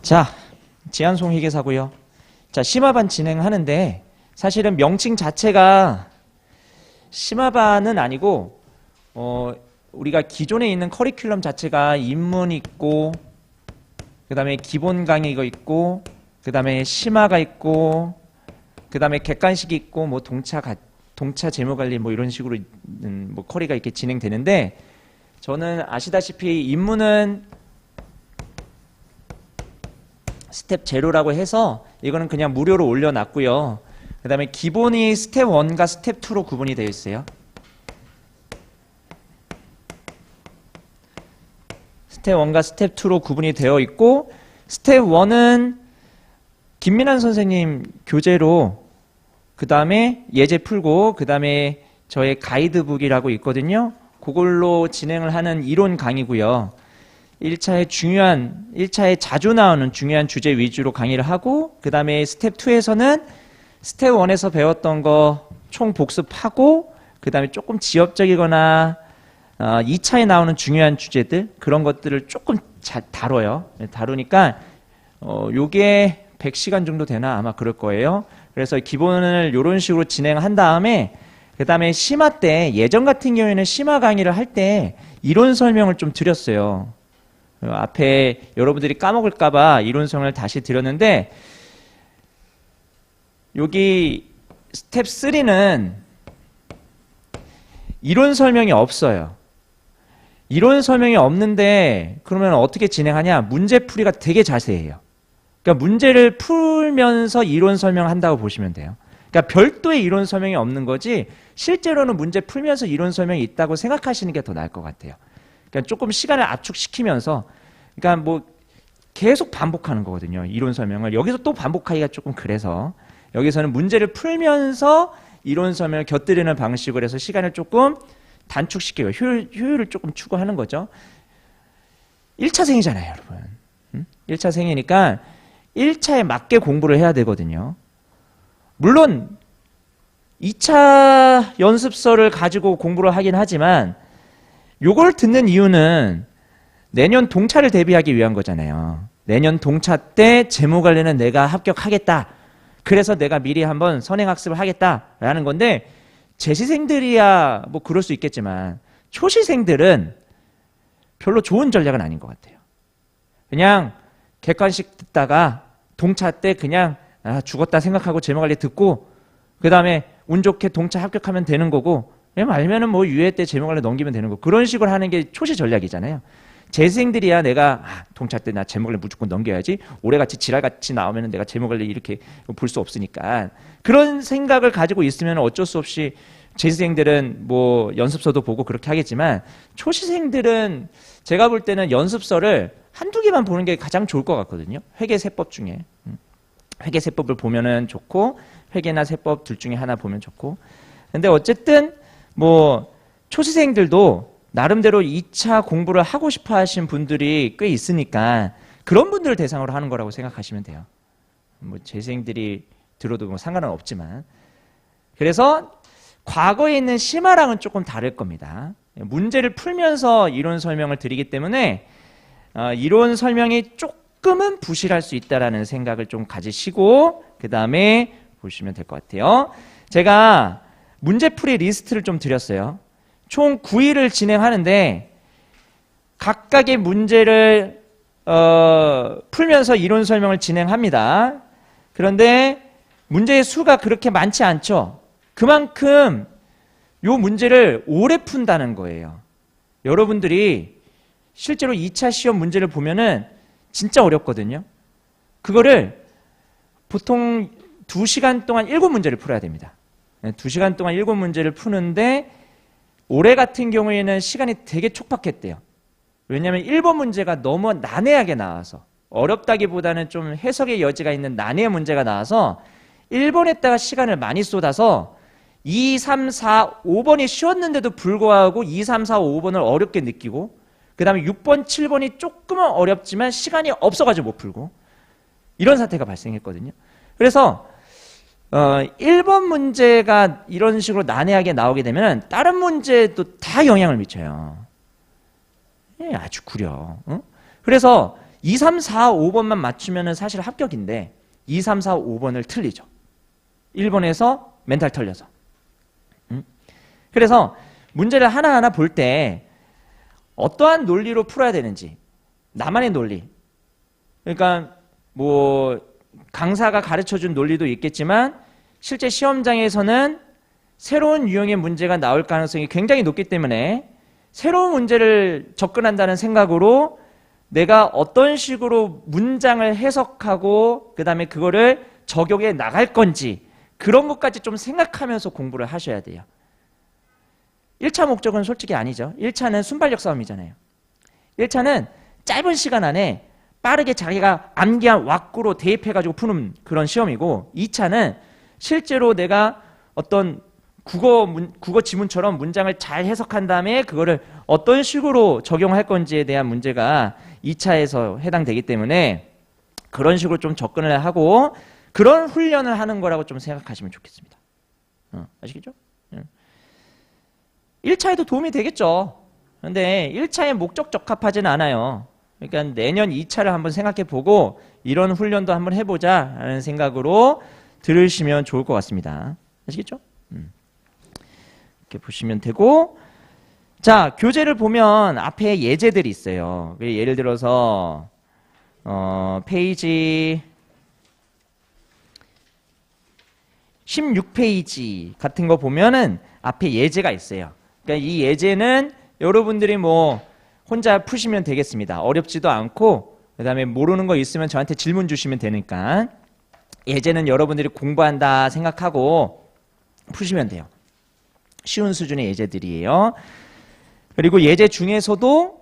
자, 지한송 회계사고요. 자, 심화반 진행하는데 사실은 명칭 자체가 심화반은 아니고 우리가 기존에 있는 커리큘럼 자체가 인문 있고 그 다음에 기본 강의가 있고 그 다음에 심화가 있고 그 다음에 객관식이 있고 뭐 동차 재무관리 뭐 이런 식으로 뭐 커리가 이렇게 진행되는데, 저는 아시다시피 인문은 스텝 제로라고 해서 이거는 그냥 무료로 올려놨고요. 그 다음에 기본이 스텝 1과 스텝 2로 구분이 되어 있어요. 스텝 1과 스텝 2로 구분이 되어 있고, 스텝 1은 김민환 선생님 교재로 그 다음에 예제 풀고 그 다음에 저의 가이드북이라고 있거든요. 그걸로 진행을 하는 이론 강의고요. 1차에 자주 나오는 중요한 주제 위주로 강의를 하고, 그 다음에 스텝 2에서는 스텝 1에서 배웠던 거 총 복습하고, 그 다음에 조금 지엽적이거나 2차에 나오는 중요한 주제들, 그런 것들을 조금 잘 다뤄요. 다루니까 요게 100시간 정도 되나 아마 그럴 거예요. 그래서 기본을 이런 식으로 진행한 다음에 그 다음에 심화 때, 예전 같은 경우에는 심화 강의를 할 때 이론 설명을 좀 드렸어요. 앞에 여러분들이 까먹을까봐 이론 설명을 다시 드렸는데, 여기 스텝 3는 이론 설명이 없어요. 이론 설명이 없는데 그러면 어떻게 진행하냐? 문제풀이가 되게 자세해요. 그러니까 문제를 풀면서 이론 설명한다고 보시면 돼요. 그러니까 별도의 이론 설명이 없는 거지, 실제로는 문제 풀면서 이론 설명이 있다고 생각하시는 게 더 나을 것 같아요. 그러니까 조금 시간을 압축시키면서, 그러니까 뭐 계속 반복하는 거거든요. 이론 설명을 여기서 또 반복하기가 조금 그래서, 여기서는 문제를 풀면서 이론 설명을 곁들이는 방식으로 해서 시간을 조금 단축시켜요. 효율을 조금 추구하는 거죠. 1차생이잖아요, 여러분. 1차생이니까 1차에 맞게 공부를 해야 되거든요. 물론 2차 연습서를 가지고 공부를 하긴 하지만 요걸 듣는 이유는 내년 동차를 대비하기 위한 거잖아요. 내년 동차 때 재무관리는 내가 합격하겠다. 그래서 내가 미리 한번 선행학습을 하겠다라는 건데, 재시생들이야 뭐 그럴 수 있겠지만 초시생들은 별로 좋은 전략은 아닌 것 같아요. 그냥 객관식 듣다가 동차 때 그냥 죽었다 생각하고 재무관리 듣고 그 다음에 운 좋게 동차 합격하면 되는 거고, 알면은 뭐 유예 때 재무관리 넘기면 되는 거고, 그런 식으로 하는 게 초시 전략이잖아요. 재생들이야 내가 동차 때 나 재무관리 무조건 넘겨야지, 올해같이 지랄같이 나오면 내가 재무관리 이렇게 볼 수 없으니까, 그런 생각을 가지고 있으면 어쩔 수 없이 재생들은 뭐 연습서도 보고 그렇게 하겠지만, 초시생들은 제가 볼 때는 연습서를 한두 개만 보는 게 가장 좋을 것 같거든요. 회계세법 중에 회계세법을 보면은 좋고, 회계나 세법 둘 중에 하나 보면 좋고. 근데 어쨌든 뭐 초시생들도 나름대로 2차 공부를 하고 싶어 하신 분들이 꽤 있으니까 그런 분들을 대상으로 하는 거라고 생각하시면 돼요. 뭐 재생들이 들어도 뭐 상관은 없지만. 그래서 과거에 있는 심화랑은 조금 다를 겁니다. 문제를 풀면서 이론 설명을 드리기 때문에 이론 설명이 조금은 부실할 수 있다는 생각을 좀 가지시고 그 다음에 보시면 될 것 같아요. 제가 문제풀이 리스트를 좀 드렸어요. 총 9일을 진행하는데 각각의 문제를 풀면서 이론 설명을 진행합니다. 그런데 문제의 수가 그렇게 많지 않죠. 그만큼 이 문제를 오래 푼다는 거예요. 여러분들이 실제로 2차 시험 문제를 보면은 진짜 어렵거든요. 그거를 보통 2시간 동안 7문제를 풀어야 됩니다. 2시간 동안 7문제를 푸는데 올해 같은 경우에는 시간이 되게 촉박했대요. 왜냐하면 1번 문제가 너무 난해하게 나와서, 어렵다기보다는 좀 해석의 여지가 있는 난해의 문제가 나와서 1번에다가 시간을 많이 쏟아서 2, 3, 4, 5번이 쉬웠는데도 불구하고 2, 3, 4, 5번을 어렵게 느끼고, 그 다음에 6번, 7번이 조금은 어렵지만 시간이 없어가지고 못 풀고, 이런 사태가 발생했거든요. 그래서 1번 문제가 이런 식으로 난해하게 나오게 되면 다른 문제도 다 영향을 미쳐요. 아주 구려. 그래서 2, 3, 4, 5번만 맞추면 사실 합격인데 2, 3, 4, 5번을 틀리죠. 1번에서 멘탈 털려서. 그래서 문제를 하나하나 볼 때 어떠한 논리로 풀어야 되는지, 나만의 논리. 그러니까 뭐 강사가 가르쳐준 논리도 있겠지만 실제 시험장에서는 새로운 유형의 문제가 나올 가능성이 굉장히 높기 때문에 새로운 문제를 접근한다는 생각으로 내가 어떤 식으로 문장을 해석하고 그 다음에 그거를 적용해 나갈 건지 그런 것까지 좀 생각하면서 공부를 하셔야 돼요. 1차 목적은 솔직히 아니죠. 1차는 순발력 싸움이잖아요. 1차는 짧은 시간 안에 빠르게 자기가 암기한 왁구로 대입해가지고 푸는 그런 시험이고 2차는 실제로 내가 어떤 국어 지문처럼 문장을 잘 해석한 다음에 그거를 어떤 식으로 적용할 건지에 대한 문제가 2차에서 해당되기 때문에 그런 식으로 좀 접근을 하고 그런 훈련을 하는 거라고 좀 생각하시면 좋겠습니다. 아시겠죠? 1차에도 도움이 되겠죠. 그런데 1차에 목적 적합하지는 않아요. 그러니까 내년 2차를 한번 생각해 보고 이런 훈련도 한번 해보자 라는 생각으로 들으시면 좋을 것 같습니다. 아시겠죠? 이렇게 보시면 되고, 자, 교재를 보면 앞에 예제들이 있어요. 예를 들어서 페이지 16페이지 같은 거 보면은 앞에 예제가 있어요. 그러니까 이 예제는 여러분들이 뭐 혼자 푸시면 되겠습니다. 어렵지도 않고 그 다음에 모르는 거 있으면 저한테 질문 주시면 되니까 예제는 여러분들이 공부한다 생각하고 푸시면 돼요. 쉬운 수준의 예제들이에요. 그리고 예제 중에서도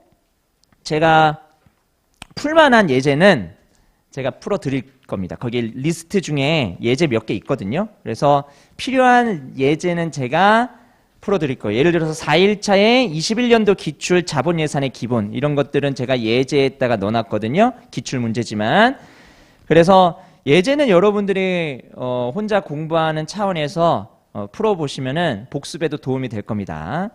제가 풀만한 예제는 제가 풀어드릴 겁니다. 거기 리스트 중에 예제 몇 개 있거든요. 그래서 필요한 예제는 제가 풀어드릴 거예요. 예를 들어서 4일차에 21년도 기출 자본예산의 기본 이런 것들은 제가 예제에다가 넣어놨거든요. 기출문제지만. 그래서 예제는 여러분들이 혼자 공부하는 차원에서 풀어보시면은 복습에도 도움이 될 겁니다.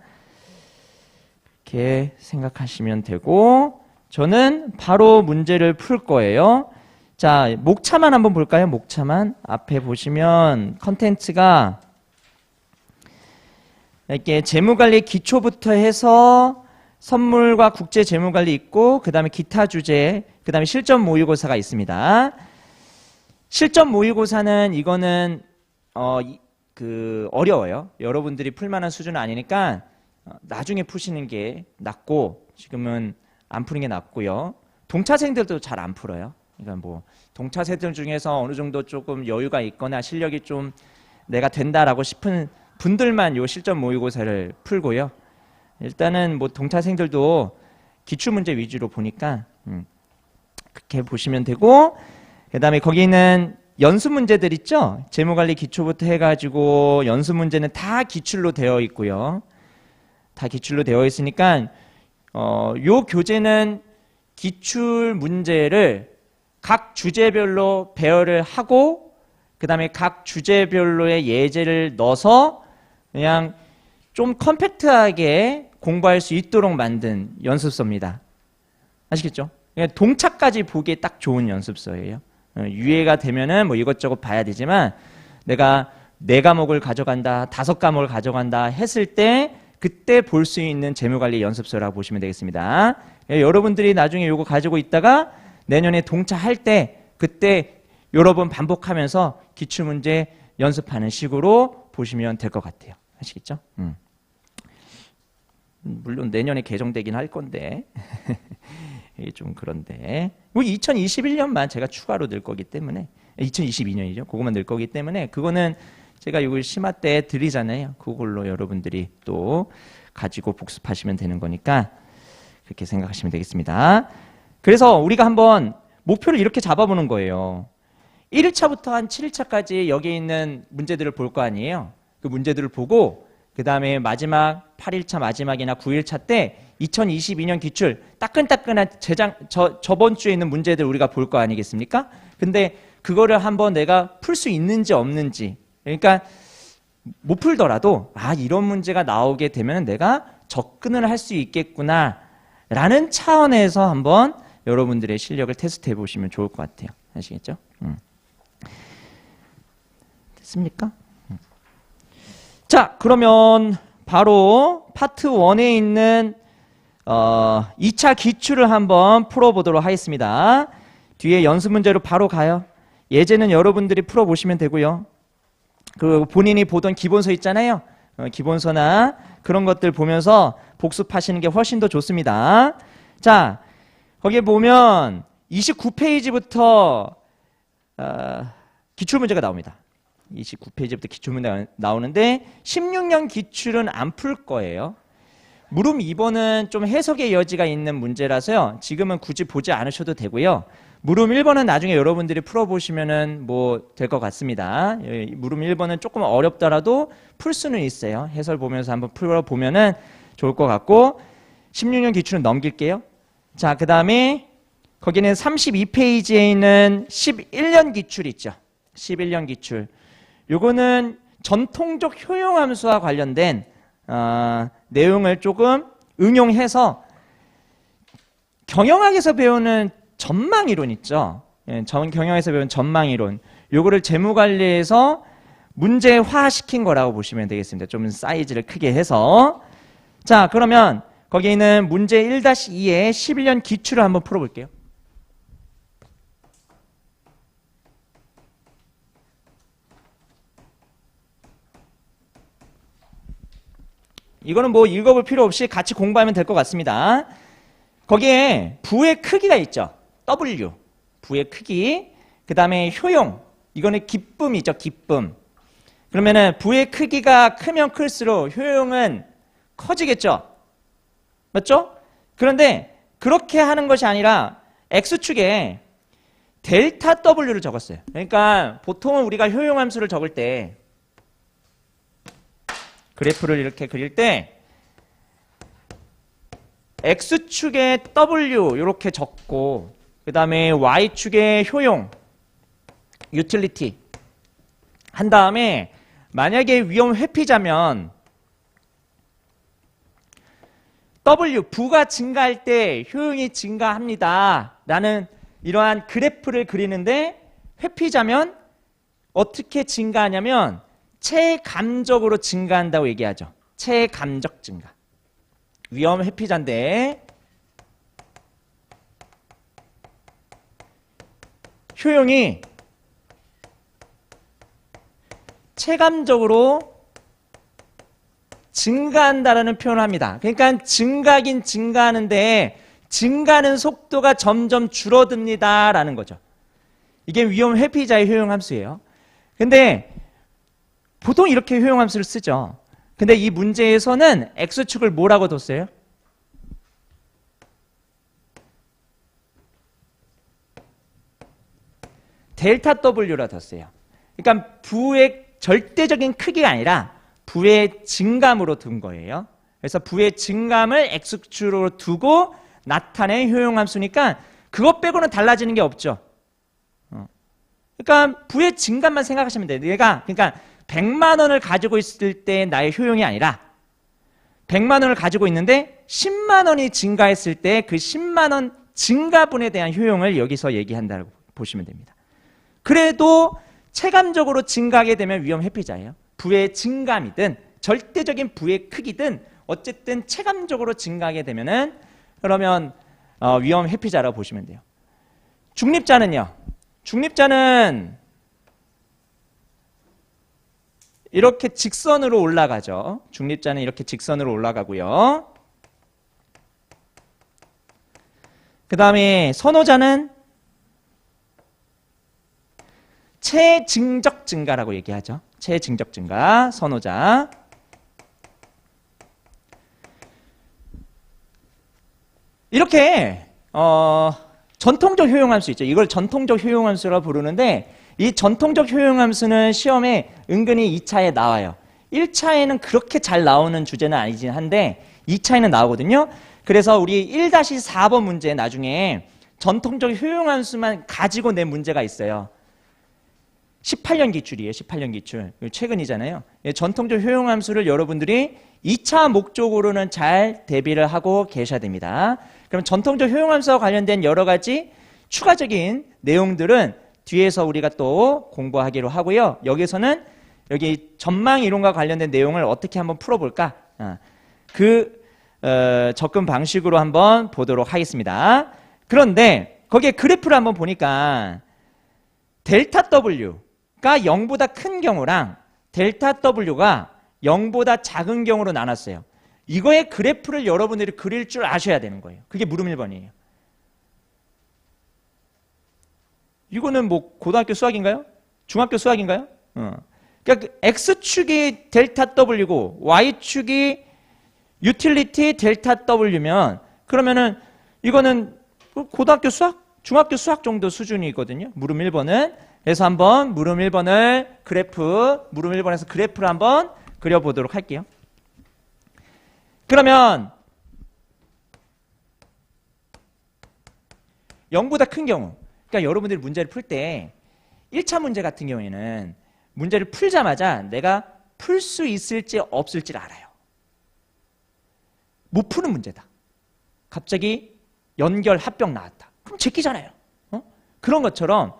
이렇게 생각하시면 되고 저는 바로 문제를 풀 거예요. 자, 목차만 한번 볼까요? 목차만. 앞에 보시면 컨텐츠가 이렇게 재무관리 기초부터 해서 선물과 국제 재무관리 있고 그 다음에 기타 주제, 그 다음에 실전 모의고사가 있습니다. 실전 모의고사는 이거는 어려워요. 여러분들이 풀만한 수준은 아니니까 나중에 푸시는 게 낫고 지금은 안 푸는 게 낫고요. 동차생들도 잘 안 풀어요. 그러니까 뭐 동차생들 중에서 어느 정도 조금 여유가 있거나 실력이 좀 내가 된다라고 싶은 분들만 요 실전 모의고사를 풀고요. 일단은 뭐 동차생들도 기출문제 위주로 보니까 그렇게 보시면 되고 그 다음에 거기는 연습 문제들 있죠. 재무관리 기초부터 해가지고 연습 문제는 다 기출로 되어 있고요. 다 기출로 되어 있으니까 요 교재는 기출 문제를 각 주제별로 배열을 하고 그 다음에 각 주제별로의 예제를 넣어서 그냥 좀 컴팩트하게 공부할 수 있도록 만든 연습서입니다. 아시겠죠? 그냥 동차까지 보기에 딱 좋은 연습서예요. 유예가 되면은 뭐 이것저것 봐야 되지만 내가 4과목을 가져간다, 5과목을 가져간다 했을 때 그때 볼 수 있는 재무관리 연습서라고 보시면 되겠습니다. 여러분들이 나중에 이거 가지고 있다가 내년에 동차할 때 그때 여러 번 반복하면서 기출문제 연습하는 식으로 보시면 될 것 같아요. 아시겠죠? 물론 내년에 개정되긴 할 건데 이게 좀 그런데 2021년만 제가 추가로 늘 거기 때문에 2022년이죠. 그것만 늘 거기 때문에 그거는 제가 이걸 심화 때 드리잖아요. 그걸로 여러분들이 또 가지고 복습하시면 되는 거니까 그렇게 생각하시면 되겠습니다. 그래서 우리가 한번 목표를 이렇게 잡아보는 거예요. 1일차부터 한 7일차까지 여기 있는 문제들을 볼 거 아니에요. 그 문제들을 보고 그 다음에 마지막 8일차 마지막이나 9일차 때 2022년 기출 따끈따끈한 저번 주에 있는 문제들 우리가 볼 거 아니겠습니까? 근데 그거를 한번 내가 풀 수 있는지 없는지, 그러니까 못 풀더라도 이런 문제가 나오게 되면 내가 접근을 할 수 있겠구나 라는 차원에서 한번 여러분들의 실력을 테스트해 보시면 좋을 것 같아요. 아시겠죠? 됐습니까? 자, 그러면 바로 파트 1에 있는 2차 기출을 한번 풀어보도록 하겠습니다. 뒤에 연습 문제로 바로 가요. 예제는 여러분들이 풀어보시면 되고요. 그 본인이 보던 기본서 있잖아요. 기본서나 그런 것들 보면서 복습하시는 게 훨씬 더 좋습니다. 자, 거기에 보면 29페이지부터 기출문제가 나옵니다. 29페이지부터 기출문제가 나오는데 16년 기출은 안 풀 거예요. 물음 2번은 좀 해석의 여지가 있는 문제라서요. 지금은 굳이 보지 않으셔도 되고요. 물음 1번은 나중에 여러분들이 풀어보시면 뭐 될 것 같습니다. 물음 1번은 조금 어렵더라도 풀 수는 있어요. 해설 보면서 한번 풀어보면 좋을 것 같고 16년 기출은 넘길게요. 자, 그 다음에 거기는 32페이지에 있는 11년 기출 있죠. 11년 기출. 요거는 전통적 효용함수와 관련된 내용을 조금 응용해서 경영학에서 배우는 전망이론 있죠. 경영에서 배운 전망이론. 요거를 재무관리에서 문제화시킨 거라고 보시면 되겠습니다. 좀 사이즈를 크게 해서. 자, 그러면 거기에 있는 문제 1-2의 11년 기출을 한번 풀어볼게요. 이거는 뭐 읽어볼 필요 없이 같이 공부하면 될 것 같습니다. 거기에 부의 크기가 있죠. W, 부의 크기. 그 다음에 효용, 이거는 기쁨이죠. 기쁨. 그러면은 부의 크기가 크면 클수록 효용은 커지겠죠. 맞죠? 그런데 그렇게 하는 것이 아니라 X축에 델타 W를 적었어요. 그러니까 보통은 우리가 효용함수를 적을 때 그래프를 이렇게 그릴 때 X축에 W 이렇게 적고 그 다음에 Y축에 효용, 유틸리티 한 다음에 만약에 위험 회피자면 W, 부가 증가할 때 효용이 증가합니다 라는 이러한 그래프를 그리는데 회피자면 어떻게 증가하냐면 체감적으로 증가한다고 얘기하죠. 체감적 증가. 위험 회피자인데 효용이 체감적으로 증가한다라는 표현을 합니다. 그러니까 증가긴 증가하는데 증가하는 속도가 점점 줄어듭니다 라는 거죠. 이게 위험 회피자의 효용함수예요. 근데 보통 이렇게 효용함수를 쓰죠. 근데 이 문제에서는 X축을 뭐라고 뒀어요? 델타 W라 뒀어요. 그러니까 부의 절대적인 크기가 아니라 부의 증감으로 둔 거예요. 그래서 부의 증감을 X축으로 두고 나타낸 효용함수니까 그것 빼고는 달라지는 게 없죠. 그러니까 부의 증감만 생각하시면 돼요. 얘가 그러니까 100만 원을 가지고 있을 때 나의 효용이 아니라 100만 원을 가지고 있는데 10만 원이 증가했을 때 그 10만 원 증가분에 대한 효용을 여기서 얘기한다고 보시면 됩니다. 그래도 체감적으로 증가하게 되면 위험 회피자예요. 부의 증감이든 절대적인 부의 크기든 어쨌든 체감적으로 증가하게 되면은 그러면 위험 회피자라고 보시면 돼요. 중립자는요. 중립자는 이렇게 직선으로 올라가죠. 중립자는 이렇게 직선으로 올라가고요. 그 다음에 선호자는 체증적 증가라고 얘기하죠. 체증적 증가, 선호자. 이렇게 전통적 효용함수 있죠. 이걸 전통적 효용함수라고 부르는데 이 전통적 효용함수는 시험에 은근히 2차에 나와요. 1차에는 그렇게 잘 나오는 주제는 아니긴 한데 2차에는 나오거든요. 그래서 우리 1-4번 문제 나중에 전통적 효용함수만 가지고 낸 문제가 있어요. 18년 기출이에요. 18년 기출. 최근이잖아요. 전통적 효용함수를 여러분들이 2차 목적으로는 잘 대비를 하고 계셔야 됩니다. 그럼 전통적 효용함수와 관련된 여러 가지 추가적인 내용들은 뒤에서 우리가 또 공부하기로 하고요. 여기서는 여기 전망 이론과 관련된 내용을 어떻게 한번 풀어볼까? 접근 방식으로 한번 보도록 하겠습니다. 그런데 거기에 그래프를 한번 보니까 델타 W가 0보다 큰 경우랑 델타 W가 0보다 작은 경우로 나눴어요. 이거의 그래프를 여러분들이 그릴 줄 아셔야 되는 거예요. 그게 물음 1번이에요. 이거는 뭐 고등학교 수학인가요? 중학교 수학인가요? 그러니까 X축이 델타 W고 Y축이 유틸리티 델타 W면 그러면은 이거는 고등학교 수학? 중학교 수학 정도 수준이거든요. 물음 1번은. 그래서 한번 물음 1번을 물음 1번에서 그래프를 한번 그려보도록 할게요. 그러면 0보다 큰 경우, 그러니까 여러분들이 문제를 풀 때 1차 문제 같은 경우에는 문제를 풀자마자 내가 풀 수 있을지 없을지를 알아요. 못 푸는 문제다. 갑자기 연결 합병 나왔다. 그럼 제끼잖아요. 그런 것처럼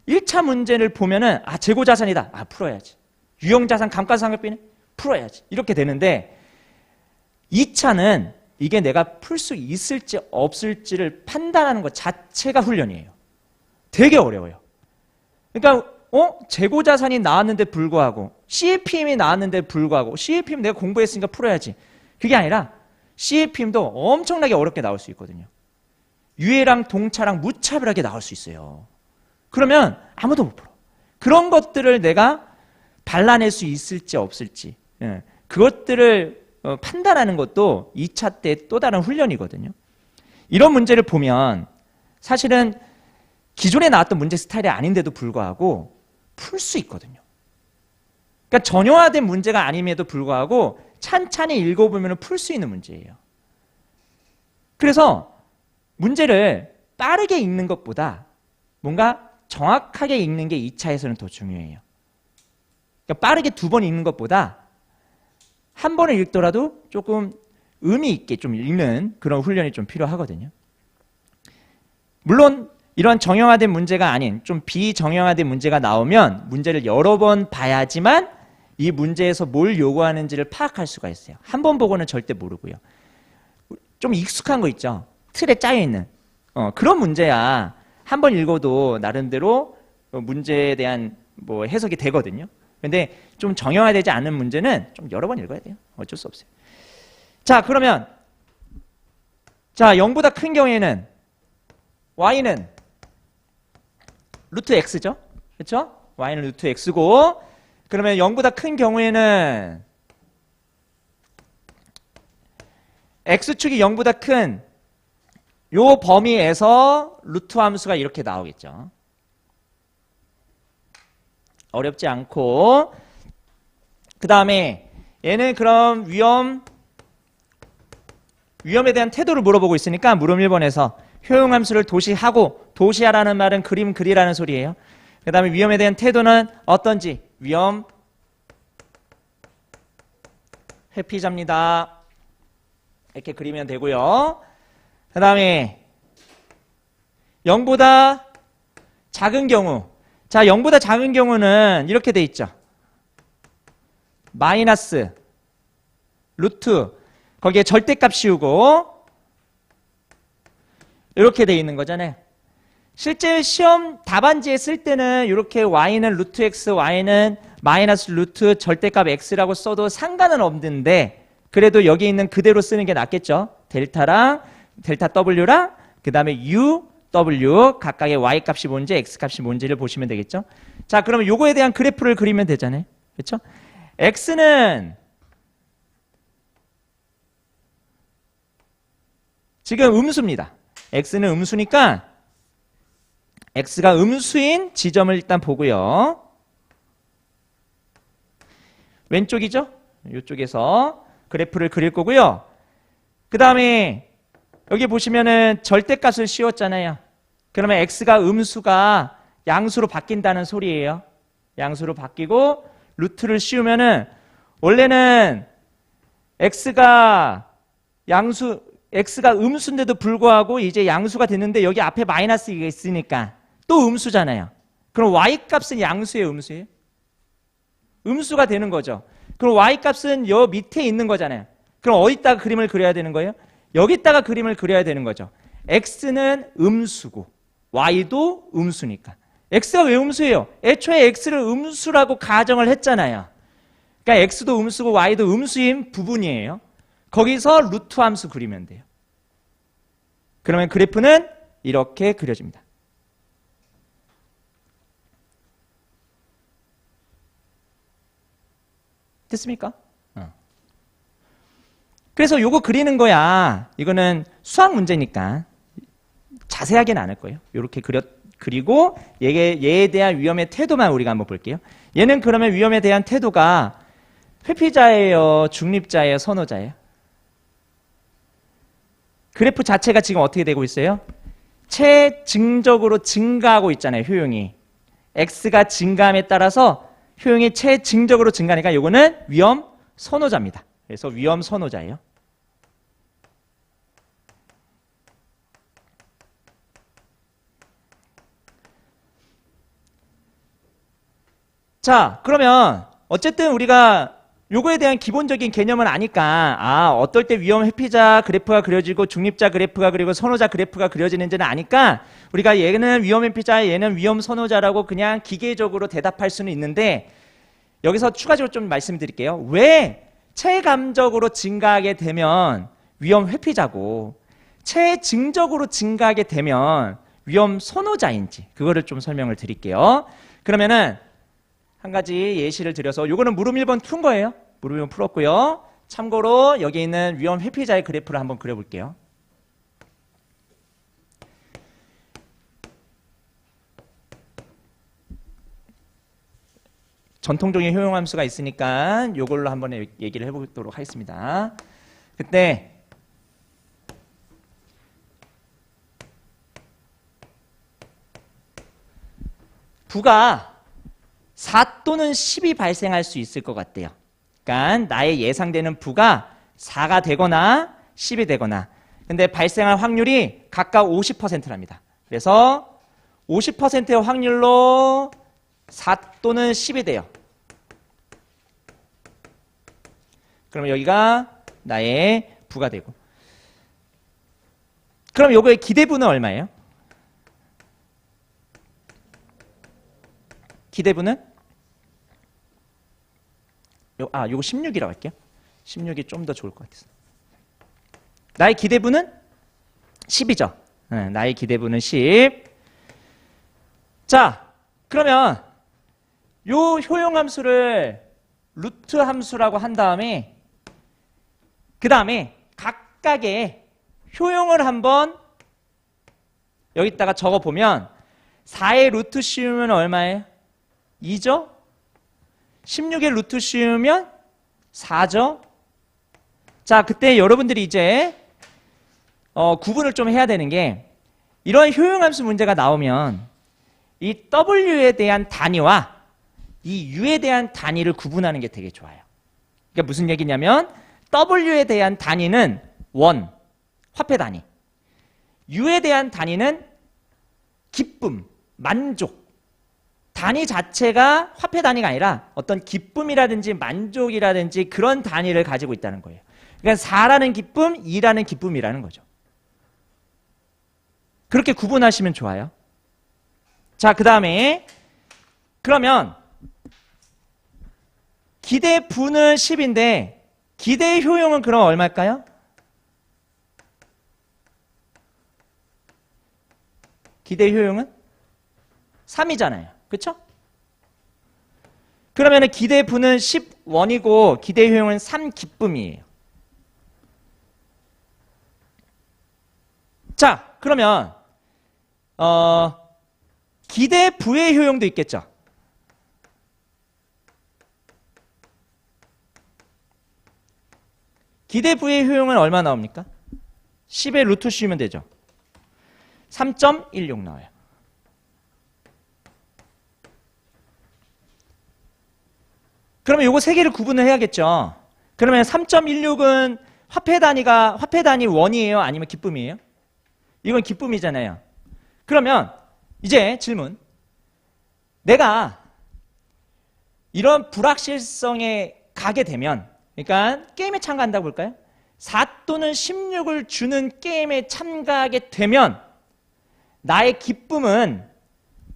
1차 문제를 보면은 재고자산이다. 풀어야지. 유형자산 감가상각비는 풀어야지. 이렇게 되는데 2차는 이게 내가 풀 수 있을지 없을지를 판단하는 것 자체가 훈련이에요. 되게 어려워요. 그러니까 재고자산이 나왔는데 불구하고 CAPM이 나왔는데 불구하고 CAPM 내가 공부했으니까 풀어야지. 그게 아니라 CAPM도 엄청나게 어렵게 나올 수 있거든요. 유해랑 동차랑 무차별하게 나올 수 있어요. 그러면 아무도 못 풀어. 그런 것들을 내가 발라낼 수 있을지 없을지 그것들을 판단하는 것도 2차 때 또 다른 훈련이거든요. 이런 문제를 보면 사실은 기존에 나왔던 문제 스타일이 아닌데도 불구하고 풀 수 있거든요. 그러니까 전형화된 문제가 아님에도 불구하고 찬찬히 읽어보면 풀 수 있는 문제예요. 그래서 문제를 빠르게 읽는 것보다 뭔가 정확하게 읽는 게 2차에서는 더 중요해요. 그러니까 빠르게 2번 읽는 것보다 한 번을 읽더라도 조금 의미 있게 좀 읽는 그런 훈련이 좀 필요하거든요. 물론 이런 정형화된 문제가 아닌 좀 비정형화된 문제가 나오면 문제를 여러 번 봐야지만 이 문제에서 뭘 요구하는지를 파악할 수가 있어요. 한 번 보고는 절대 모르고요. 좀 익숙한 거 있죠. 틀에 짜여있는 그런 문제야 한 번 읽어도 나름대로 문제에 대한 뭐 해석이 되거든요. 근데 좀 정형화되지 않은 문제는 좀 여러 번 읽어야 돼요. 어쩔 수 없어요. 자, 그러면 0보다 큰 경우에는 y는 루트 x죠. 그렇죠? y는 루트 x고 그러면 0보다 큰 경우에는 x축이 0보다 큰 요 범위에서 루트 함수가 이렇게 나오겠죠. 어렵지 않고 그 다음에 얘는 그럼 위험에 대한 태도를 물어보고 있으니까 물음 1번에서 효용함수를 도시하고 도시하라는 말은 그림 그리라는 소리예요. 그 다음에 위험에 대한 태도는 어떤지 위험 회피자입니다. 이렇게 그리면 되고요. 그 다음에 0보다 작은 경우 0보다 작은 경우는 이렇게 돼 있죠. 마이너스 루트 거기에 절대값 씌우고 이렇게 돼 있는 거잖아요. 실제 시험 답안지에 쓸 때는 이렇게 y는 루트 x, y는 마이너스 루트 절대값 x라고 써도 상관은 없는데 그래도 여기 있는 그대로 쓰는 게 낫겠죠. 델타 w랑 그 다음에 u, w 각각의 y 값이 뭔지 x 값이 뭔지를 보시면 되겠죠. 자, 그러면 요거에 대한 그래프를 그리면 되잖아요. 그렇죠? x는 지금 음수입니다. x는 음수니까 x가 음수인 지점을 일단 보고요. 왼쪽이죠? 이쪽에서 그래프를 그릴 거고요. 그 다음에 여기 보시면은 절대값을 씌웠잖아요. 그러면 x가 음수가 양수로 바뀐다는 소리예요. 양수로 바뀌고 루트를 씌우면은 원래는 x가 양수 x가 음수인데도 불구하고 이제 양수가 됐는데 여기 앞에 마이너스가 있으니까 또 음수잖아요. 그럼 y 값은 양수예요, 음수예요? 음수가 되는 거죠. 그럼 y 값은 여 밑에 있는 거잖아요. 그럼 어디다가 그림을 그려야 되는 거예요? 여기다가 그림을 그려야 되는 거죠. x는 음수고 y도 음수니까. x가 왜 음수예요? 애초에 x를 음수라고 가정을 했잖아요. 그러니까 x도 음수고 y도 음수인 부분이에요. 거기서 루트 함수 그리면 돼요. 그러면 그래프는 이렇게 그려집니다. 됐습니까? 그래서 요거 그리는 거야. 이거는 수학 문제니까 자세하게는 안 할 거예요. 이렇게 그리고 얘에 대한 위험의 태도만 우리가 한번 볼게요. 얘는 그러면 위험에 대한 태도가 회피자예요, 중립자예요, 선호자예요? 그래프 자체가 지금 어떻게 되고 있어요? 체증적으로 증가하고 있잖아요, 효용이. x가 증가함에 따라서 효용이 체증적으로 증가하니까 이거는 위험 선호자입니다. 그래서 위험 선호자예요. 자, 그러면 어쨌든 우리가 요거에 대한 기본적인 개념은 아니까 어떨 때 위험 회피자 그래프가 그려지고 중립자 그래프가 그리고 선호자 그래프가 그려지는지는 아니까 우리가 얘는 위험 회피자 얘는 위험 선호자라고 그냥 기계적으로 대답할 수는 있는데 여기서 추가적으로 좀 말씀드릴게요. 왜 체감적으로 증가하게 되면 위험 회피자고 체증적으로 증가하게 되면 위험 선호자인지 그거를 좀 설명을 드릴게요. 그러면은 한 가지 예시를 드려서 요거는 물음 1번 푼 거예요. 물음 1번 풀었고요. 참고로 여기 있는 위험 회피자의 그래프를 한번 그려볼게요. 전통적인 효용함수가 있으니까 요걸로 한번 얘기를 해보도록 하겠습니다. 그때 부가 4 또는 10이 발생할 수 있을 것 같대요. 그러니까 나의 예상되는 부가 4가 되거나 10이 되거나 근데 발생할 확률이 각각 50%랍니다. 그래서 50%의 확률로 4 또는 10이 돼요. 그러면 여기가 나의 부가 되고 그럼 요거의 기대부는 얼마예요? 기대부는 요거 16이라고 할게요. 16이 좀 더 좋을 것 같아서. 나의 기대부는 10이죠. 나의 기대부는 10. 자, 그러면 요 효용함수를 루트 함수라고 한 다음에 그 다음에 각각의 효용을 한번 여기다가 적어보면 4의 루트 씌우면 얼마예요? 2죠? 16의 루트 씌우면 4죠? 자, 그때 여러분들이 이제 구분을 좀 해야 되는 게 이런 효용함수 문제가 나오면 이 W에 대한 단위와 이 U에 대한 단위를 구분하는 게 되게 좋아요. 그러니까 무슨 얘기냐면 W에 대한 단위는 원, 화폐 단위. U에 대한 단위는 기쁨, 만족. 단위 자체가 화폐 단위가 아니라 어떤 기쁨이라든지 만족이라든지 그런 단위를 가지고 있다는 거예요. 그러니까 4라는 기쁨, 2라는 기쁨이라는 거죠. 그렇게 구분하시면 좋아요. 자, 그 다음에 그러면 기대 부는 10인데 기대의 효용은 그럼 얼마일까요? 기대의 효용은 3이잖아요. 그렇죠? 그러면 기대 부는 10원이고 기대 효용은 3기쁨이에요. 자, 그러면 기대 부의 효용도 있겠죠. 기대 부의 효용은 얼마 나옵니까? 10의 루트 씌우면 되죠. 3.16 나와요. 그러면 요거 세 개를 구분을 해야겠죠. 그러면 3.16은 화폐 단위 원이에요? 아니면 기쁨이에요? 이건 기쁨이잖아요. 그러면 이제 질문. 내가 이런 불확실성에 가게 되면, 그러니까 게임에 참가한다고 볼까요? 4 또는 16을 주는 게임에 참가하게 되면 나의 기쁨은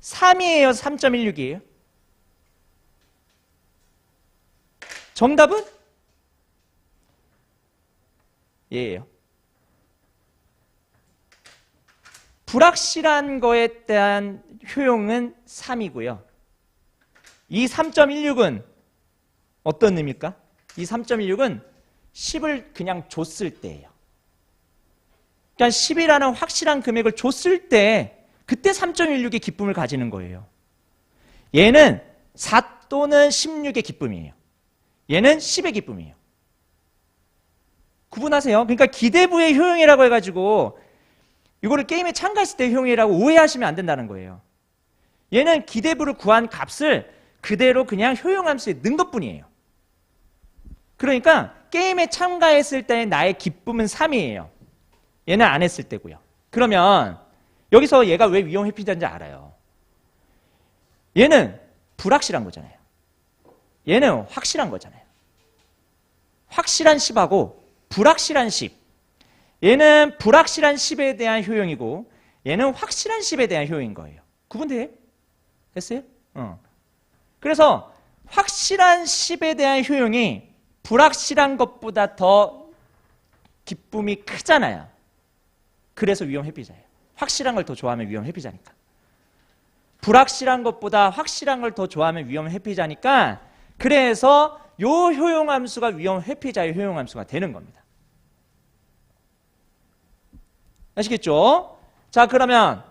3이에요? 3.16이에요? 정답은? 예예요. 불확실한 거에 대한 효용은 3이고요. 이 3.16은 어떤 의미일까? 이 3.16은 10을 그냥 줬을 때예요. 그러니까 10이라는 확실한 금액을 줬을 때 그때 3.16의 기쁨을 가지는 거예요. 얘는 4 또는 16의 기쁨이에요. 얘는 10의 기쁨이에요. 구분하세요. 그러니까 기대부의 효용이라고 해가지고 이거를 게임에 참가했을 때 효용이라고 오해하시면 안 된다는 거예요. 얘는 기대부를 구한 값을 그대로 그냥 효용함수에 넣은 것뿐이에요. 그러니까 게임에 참가했을 때 나의 기쁨은 3이에요. 얘는 안 했을 때고요. 그러면 여기서 얘가 왜 위험 회피자인지 알아요. 얘는 불확실한 거잖아요. 얘는 확실한 거잖아요. 확실한 10하고 불확실한 10. 얘는 불확실한 10에 대한 효용이고 얘는 확실한 10에 대한 효용인 거예요. 구분돼요? 됐어요? 그래서 확실한 10에 대한 효용이 불확실한 것보다 더 기쁨이 크잖아요. 그래서 위험 회피자예요. 확실한 걸 더 좋아하면 위험 회피자니까. 불확실한 것보다 확실한 걸 더 좋아하면 위험 회피자니까 그래서 요 효용함수가 위험 회피자의 효용함수가 되는 겁니다. 아시겠죠? 자, 그러면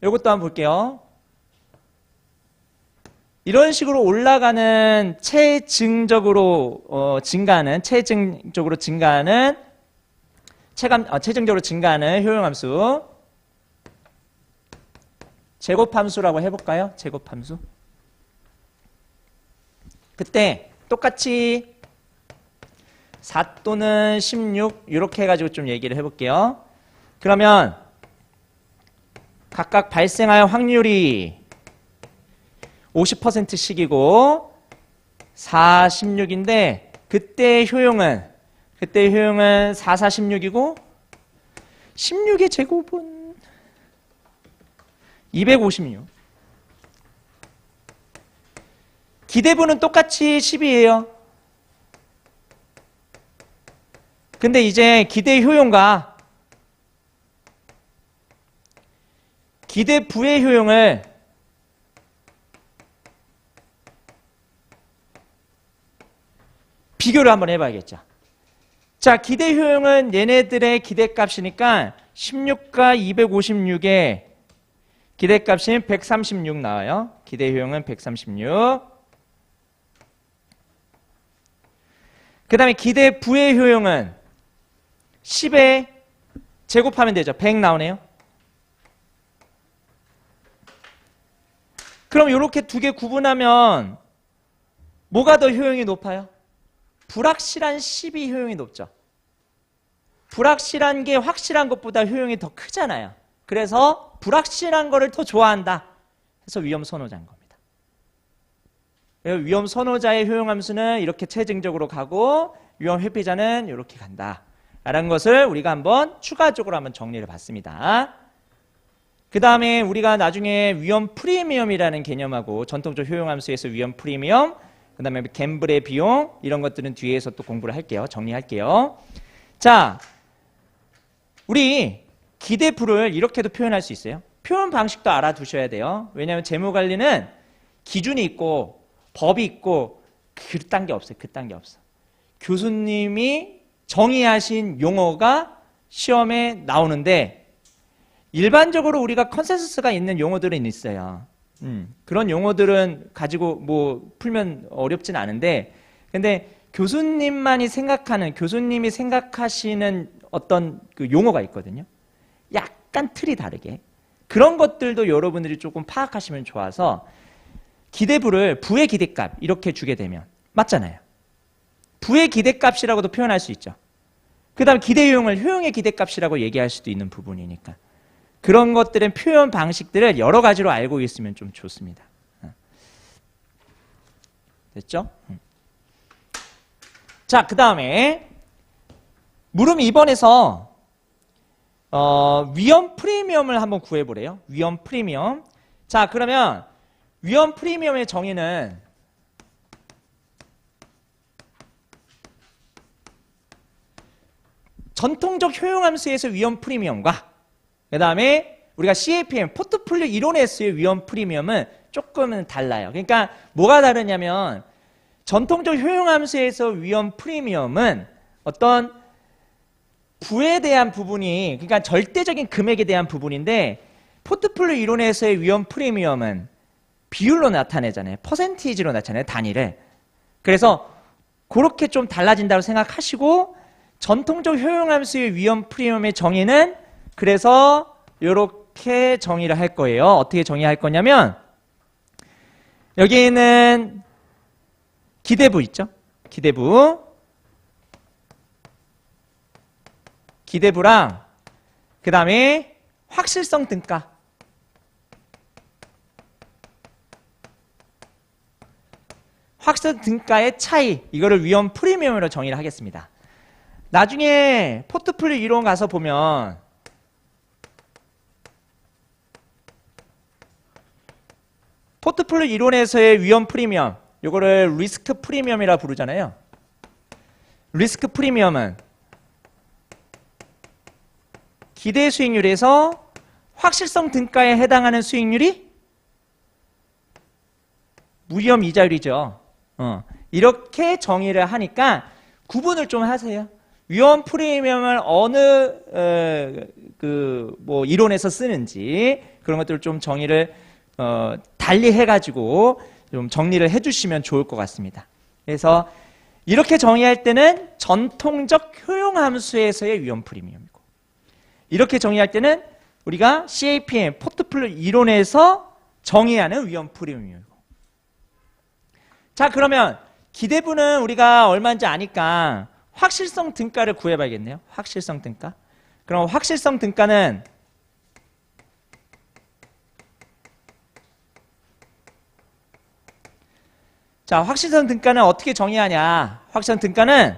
이것도 한번 볼게요. 이런 식으로 올라가는 체증적으로 증가하는 효용함수 제곱함수라고 해볼까요? 제곱함수. 그때 똑같이 4 또는 16 이렇게 해가지고 좀 얘기를 해볼게요. 그러면 각각 발생할 확률이 50%씩이고 4, 16인데 그때 효용은 4, 4, 16이고 16의 제곱은 256. 기대부는 똑같이 10이에요. 근데 이제 기대 효용과 기대부의 효용을 비교를 한번 해봐야겠죠. 자, 기대 효용은 얘네들의 기대값이니까 16과 256의 기대값이 136 나와요. 기대 효용은 136. 그 다음에 기대부의 효용은 10에 제곱하면 되죠. 100 나오네요. 그럼 이렇게 두 개 구분하면 뭐가 더 효용이 높아요? 불확실한 10이 효용이 높죠. 불확실한 게 확실한 것보다 효용이 더 크잖아요. 그래서 불확실한 거를 더 좋아한다. 그래서 위험 선호자인 겁니다. 위험 선호자의 효용함수는 이렇게 체증적으로 가고 위험 회피자는 이렇게 간다. 라는 것을 우리가 한번 추가적으로 한번 정리를 봤습니다. 그 다음에 우리가 나중에 위험 프리미엄이라는 개념하고 전통적 효용함수에서 위험 프리미엄, 그 다음에 갬블의 비용 이런 것들은 뒤에서 또 공부를 할게요. 정리할게요. 자, 우리 기대부를 이렇게도 표현할 수 있어요. 표현 방식도 알아두셔야 돼요. 왜냐하면 재무관리는 기준이 있고 법이 있고 그딴 게 없어요. 그딴 게 없어. 교수님이 정의하신 용어가 시험에 나오는데 일반적으로 우리가 컨센서스가 있는 용어들은 있어요. 그런 용어들은 가지고 뭐 풀면 어렵진 않은데 근데 교수님이 생각하시는 어떤 그 용어가 있거든요. 약간 틀이 다르게. 그런 것들도 여러분들이 조금 파악하시면 좋아서 기대부를 부의 기대값 이렇게 주게 되면 맞잖아요. 부의 기대값이라고도 표현할 수 있죠. 그 다음 기대효용을 효용의 기대값이라고 얘기할 수도 있는 부분이니까 그런 것들은 표현 방식들을 여러 가지로 알고 있으면 좀 좋습니다. 됐죠? 자, 그 다음에 물음 2번에서 위험 프리미엄을 한번 구해보래요. 위험 프리미엄. 자, 그러면 위험 프리미엄의 정의는 전통적 효용함수에서 위험 프리미엄과 그 다음에 우리가 CAPM, 포트폴리오 이론에서의 위험 프리미엄은 조금은 달라요. 그러니까 뭐가 다르냐면 전통적 효용함수에서 위험 프리미엄은 어떤 부에 대한 부분이 그러니까 절대적인 금액에 대한 부분인데 포트폴리오 이론에서의 위험 프리미엄은 비율로 나타내잖아요. 퍼센티지로 나타내요. 단위를. 그래서 그렇게 좀 달라진다고 생각하시고 전통적 효용함수의 위험 프리미엄의 정의는 그래서 이렇게 정의를 할 거예요. 어떻게 정의할 거냐면 여기에는 기대부 있죠? 기대부랑 그 다음에 확실성 등가 확실성 등가의 차이 이거를 위험 프리미엄으로 정의를 하겠습니다. 나중에 포트폴리오 이론 가서 보면 포트폴리오 이론에서의 위험 프리미엄 이거를 리스크 프리미엄이라 부르잖아요. 리스크 프리미엄은 기대 수익률에서 확실성 등가에 해당하는 수익률이 무위험 이자율이죠. 이렇게 정의를 하니까 구분을 좀 하세요. 위험 프리미엄을 어느 뭐 이론에서 쓰는지 그런 것들을 좀 정의를 달리 해가지고 좀 정리를 해주시면 좋을 것 같습니다. 그래서 이렇게 정의할 때는 전통적 효용함수에서의 위험 프리미엄이고 이렇게 정의할 때는 우리가 CAPM 포트폴리오 이론에서 정의하는 위험 프리미엄이고 자 그러면 기대부는 우리가 얼마인지 아니까 확실성 등가를 구해봐야겠네요. 확실성 등가. 그럼 확실성 등가는 자, 확실성 등가는 어떻게 정의하냐? 확실성 등가는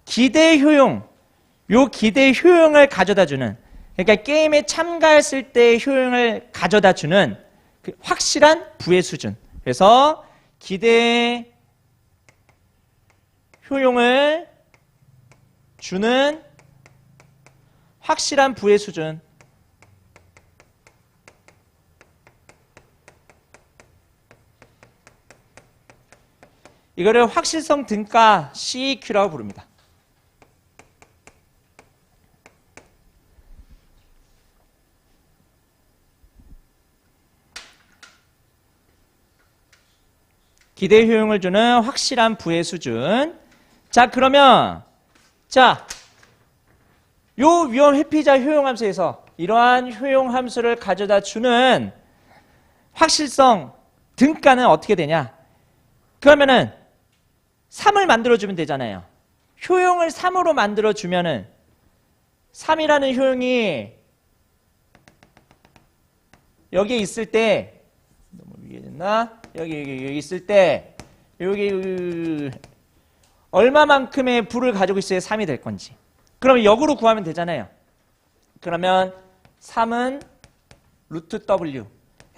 기대 효용, 요 기대 효용을 가져다 주는 그러니까 게임에 참가했을 때 효용을 가져다 주는 그 확실한 부의 수준. 그래서 기대 효용을 주는 확실한 부의 수준. 이거를 확실성 등가 CEQ라고 부릅니다. 기대 효용을 주는 확실한 부의 수준. 자, 그러면 자, 요 위험 회피자 효용함수에서 이러한 효용함수를 가져다 주는 확실성 등가는 어떻게 되냐? 그러면은 3을 만들어주면 되잖아요. 효용을 3으로 만들어주면은 3이라는 효용이 여기 있을 때 너무 위에 됐나? 여기 있을 때 여기 얼마만큼의 부를 가지고 있어야 3이 될 건지. 그러면 역으로 구하면 되잖아요. 그러면 3은 루트 W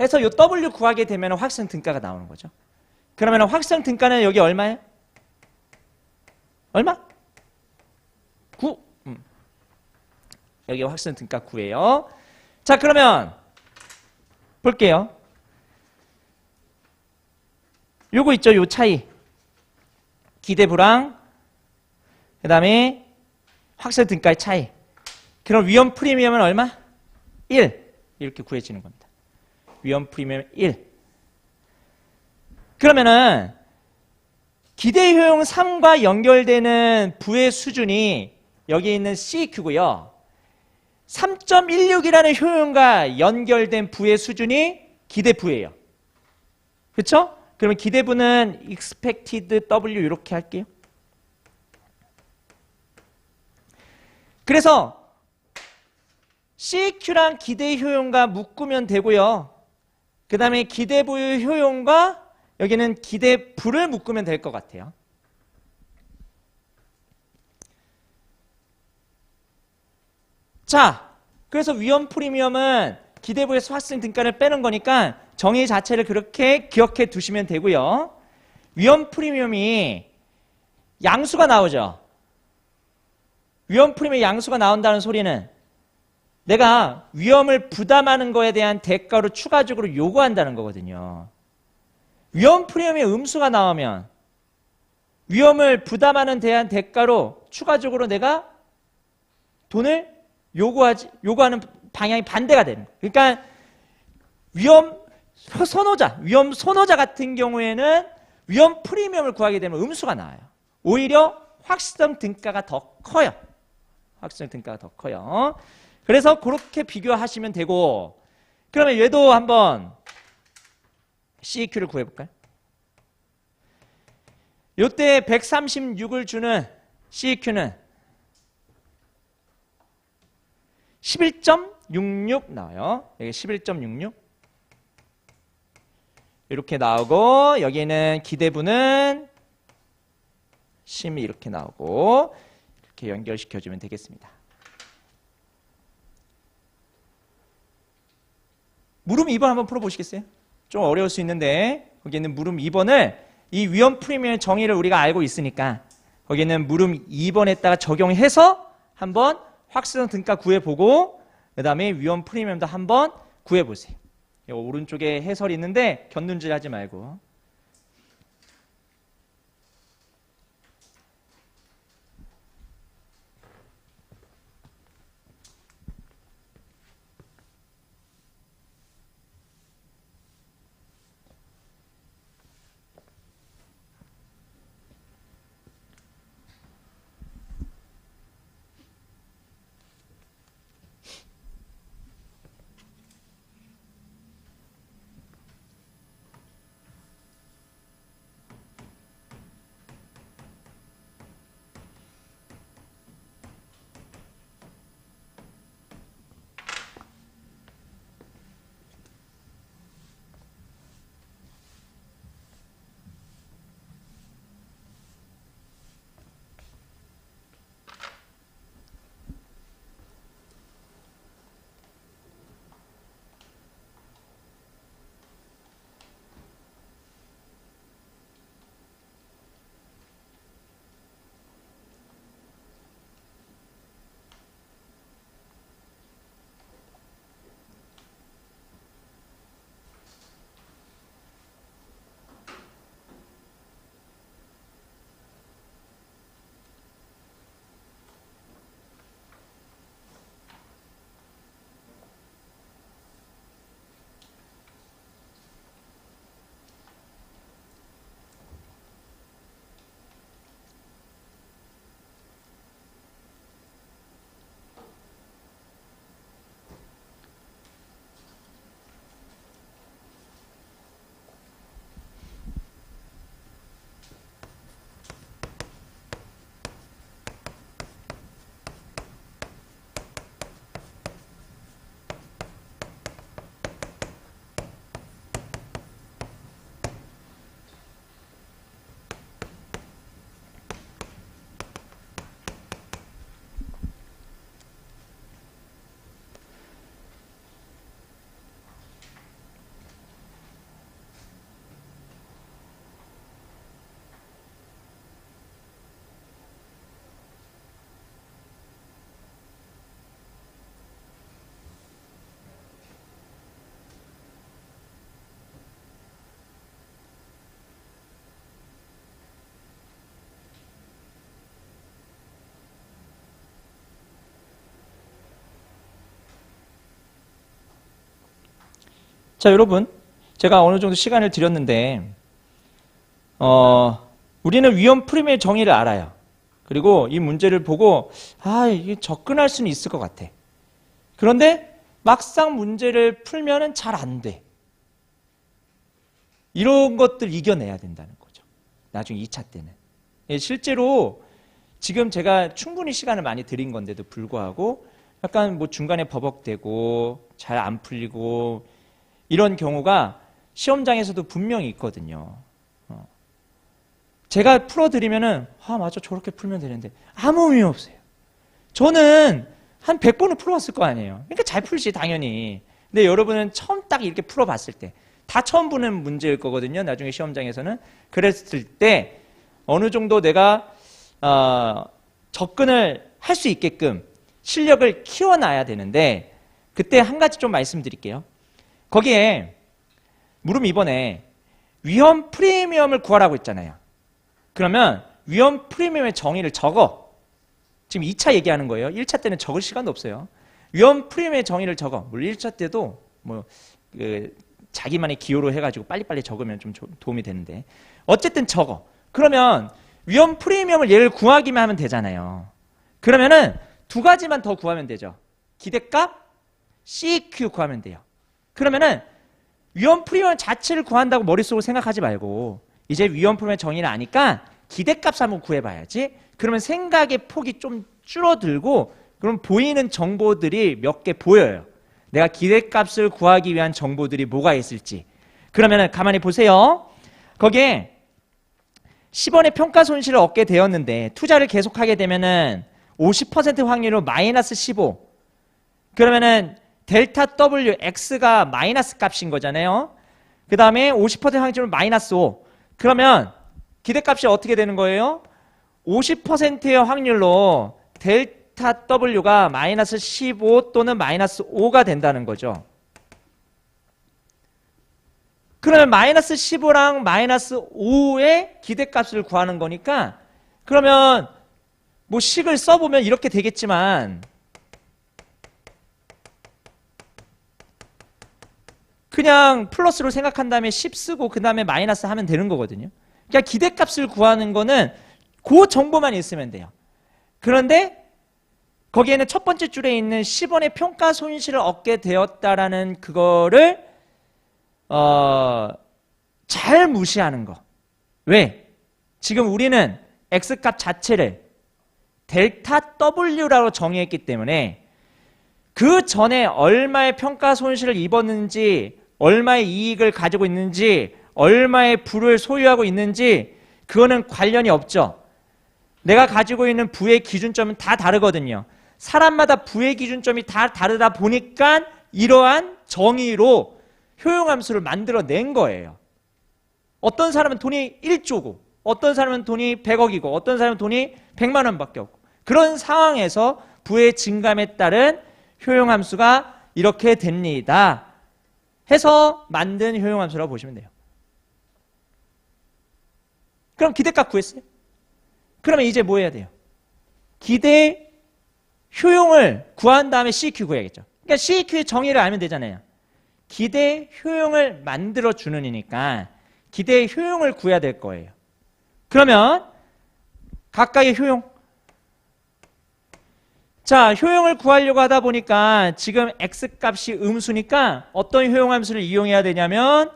해서 요 W 구하게 되면 확실성 등가가 나오는 거죠. 그러면 확실성 등가는 여기 얼마예요? 얼마? 9. 여기 확실성 등가 9예요. 자, 그러면 볼게요. 요거 있죠? 요 차이. 기대부랑 그 다음에 확실성 등가의 차이. 그럼 위험 프리미엄은 얼마? 1. 이렇게 구해지는 겁니다. 위험 프리미엄 1. 그러면은 기대 효용 3과 연결되는 부의 수준이 여기 있는 CQ고요. 3.16이라는 효용과 연결된 부의 수준이 기대부예요. 그쵸? 그러면 기대부는 expected W 이렇게 할게요. 그래서 CQ랑 기대 효용과 묶으면 되고요. 그 다음에 기대부의 효용과 여기는 기대부를 묶으면 될 것 같아요. 자, 그래서 위험 프리미엄은 기대부에서 확정 등가를 빼는 거니까 정의 자체를 그렇게 기억해 두시면 되고요. 위험 프리미엄이 양수가 나오죠. 위험 프리미엄 양수가 나온다는 소리는 내가 위험을 부담하는 거에 대한 대가로 추가적으로 요구한다는 거거든요. 위험 프리미엄의 음수가 나오면 위험을 부담하는 대한 대가로 추가적으로 내가 돈을 요구하는 방향이 반대가 되는 거예요. 그러니까 위험 선호자 같은 경우에는 위험 프리미엄을 구하게 되면 음수가 나와요. 오히려 확실성 등가가 더 커요. 확실성 등가가 더 커요. 그래서 그렇게 비교하시면 되고, 그러면 얘도 한번 CEQ를 구해볼까요? 요때 136을 주는 CEQ는 11.66 나와요. 여기 11.66 이렇게 나오고, 여기는 기대부는 심이 이렇게 나오고, 이렇게 연결시켜주면 되겠습니다. 물음 2번 한번 풀어보시겠어요? 좀 어려울 수 있는데 거기 있는 물음 2번을 이 위험 프리미엄 정의를 우리가 알고 있으니까 거기 있는 물음 2번에다가 적용해서 한번 확실성 등가 구해보고, 그 다음에 위험 프리미엄도 한번 구해보세요. 오른쪽에 해설이 있는데 곁눈질 하지 말고. 자, 여러분, 제가 어느 정도 시간을 드렸는데 우리는 위험 프리미엄 정의를 알아요. 그리고 이 문제를 보고 이게 접근할 수는 있을 것 같아. 그런데 막상 문제를 풀면은 잘 안 돼. 이런 것들 이겨내야 된다는 거죠. 나중에 2차 때는. 예, 실제로 지금 제가 충분히 시간을 많이 들인 건데도 불구하고 약간 뭐 중간에 버벅대고 잘 안 풀리고 이런 경우가 시험장에서도 분명히 있거든요. 제가 풀어드리면은 아 맞아 저렇게 풀면 되는데 아무 의미 없어요. 저는 한 100번은 풀어봤을 거 아니에요. 그러니까 잘 풀지 당연히. 근데 여러분은 처음 딱 이렇게 풀어봤을 때 다 처음 보는 문제일 거거든요. 나중에 시험장에서는. 그랬을 때 어느 정도 내가 접근을 할 수 있게끔 실력을 키워놔야 되는데 그때 한 가지 좀 말씀드릴게요. 거기에 물음 2번에 위험 프리미엄을 구하라고 했잖아요. 그러면 위험 프리미엄의 정의를 적어. 지금 2차 얘기하는 거예요. 1차 때는 적을 시간도 없어요. 위험 프리미엄의 정의를 적어. 물론 1차 때도 뭐 자기만의 기호로 해가지고 빨리빨리 적으면 좀 도움이 되는데 어쨌든 적어. 그러면 위험 프리미엄을 얘를 구하기만 하면 되잖아요. 그러면은 두 가지만 더 구하면 되죠. 기대값, CQ 구하면 돼요. 그러면은 위험 프리미엄 자체를 구한다고 머릿속으로 생각하지 말고 이제 위험 프리미엄의 정의를 아니까 기대값 한번 구해봐야지. 그러면 생각의 폭이 좀 줄어들고 그럼 보이는 정보들이 몇 개 보여요. 내가 기대값을 구하기 위한 정보들이 뭐가 있을지. 그러면은 가만히 보세요. 거기에 10원의 평가 손실을 얻게 되었는데 투자를 계속하게 되면은 50% 확률로 마이너스 15. 그러면은 델타 W X가 마이너스 값인 거잖아요. 그 다음에 50% 확률로 마이너스 5. 그러면 기대값이 어떻게 되는 거예요? 50%의 확률로 델타 W가 마이너스 15 또는 마이너스 5가 된다는 거죠. 그러면 마이너스 15랑 마이너스 5의 기대값을 구하는 거니까 그러면 뭐 식을 써보면 이렇게 되겠지만 그냥 플러스로 생각한 다음에 10 쓰고 그 다음에 마이너스 하면 되는 거거든요. 그러니까 기대값을 구하는 거는 그 정보만 있으면 돼요. 그런데 거기에는 첫 번째 줄에 있는 10원의 평가 손실을 얻게 되었다라는 그거를 잘 무시하는 거. 왜? 지금 우리는 X값 자체를 델타 W라고 정의했기 때문에 그 전에 얼마의 평가 손실을 입었는지, 얼마의 이익을 가지고 있는지, 얼마의 부를 소유하고 있는지 그거는 관련이 없죠. 내가 가지고 있는 부의 기준점은 다 다르거든요. 사람마다 부의 기준점이 다 다르다 보니까 이러한 정의로 효용함수를 만들어낸 거예요. 어떤 사람은 돈이 1조고 어떤 사람은 돈이 100억이고 어떤 사람은 돈이 100만 원밖에 없고 그런 상황에서 부의 증감에 따른 효용함수가 이렇게 됩니다. 해서 만든 효용함수라고 보시면 돼요. 그럼 기대값 구했어요? 그러면 이제 뭐 해야 돼요? 기대 효용을 구한 다음에 CQ 구해야겠죠. 그러니까 CQ의 정의를 알면 되잖아요. 기대 효용을 만들어주는 이니까 기대 효용을 구해야 될 거예요. 그러면 각각의 효용. 자, 효용을 구하려고 하다 보니까 지금 X값이 음수니까 어떤 효용함수를 이용해야 되냐면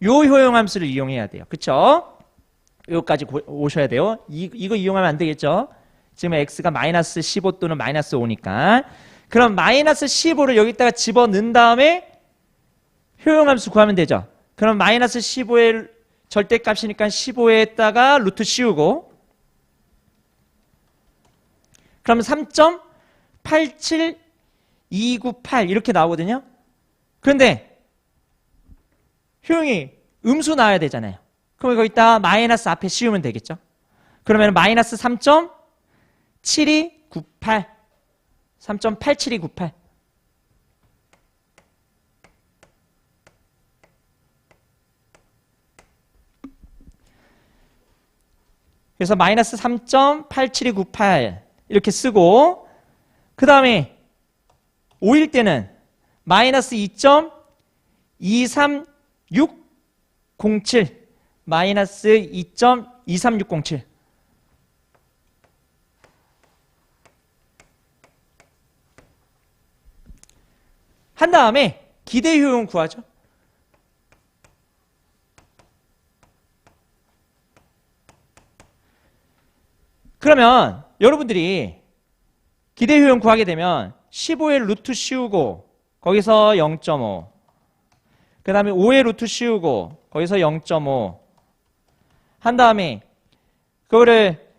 요 효용함수를 이용해야 돼요. 그쵸? 요까지 오셔야 돼요. 이거 이용하면 안 되겠죠? 지금 X가 마이너스 15 또는 마이너스 5니까 그럼 마이너스 15를 여기다가 집어넣은 다음에 효용함수 구하면 되죠. 그럼 마이너스 15의 절대값이니까 15에다가 루트 씌우고 그럼 3.87298 이렇게 나오거든요. 그런데 효용이 음수 나와야 되잖아요. 그럼 거기다 마이너스 앞에 씌우면 되겠죠. 그러면 마이너스 3.7298 3.87298 그래서 마이너스 3.87298 이렇게 쓰고 그 다음에 5일 때는 마이너스 2.23607 마이너스 2.23607 한 다음에 기대 효용 구하죠. 그러면 여러분들이 기대 효용 구하게 되면 15의 루트 씌우고 거기서 0.5, 그 다음에 5의 루트 씌우고 거기서 0.5 한 다음에 그거를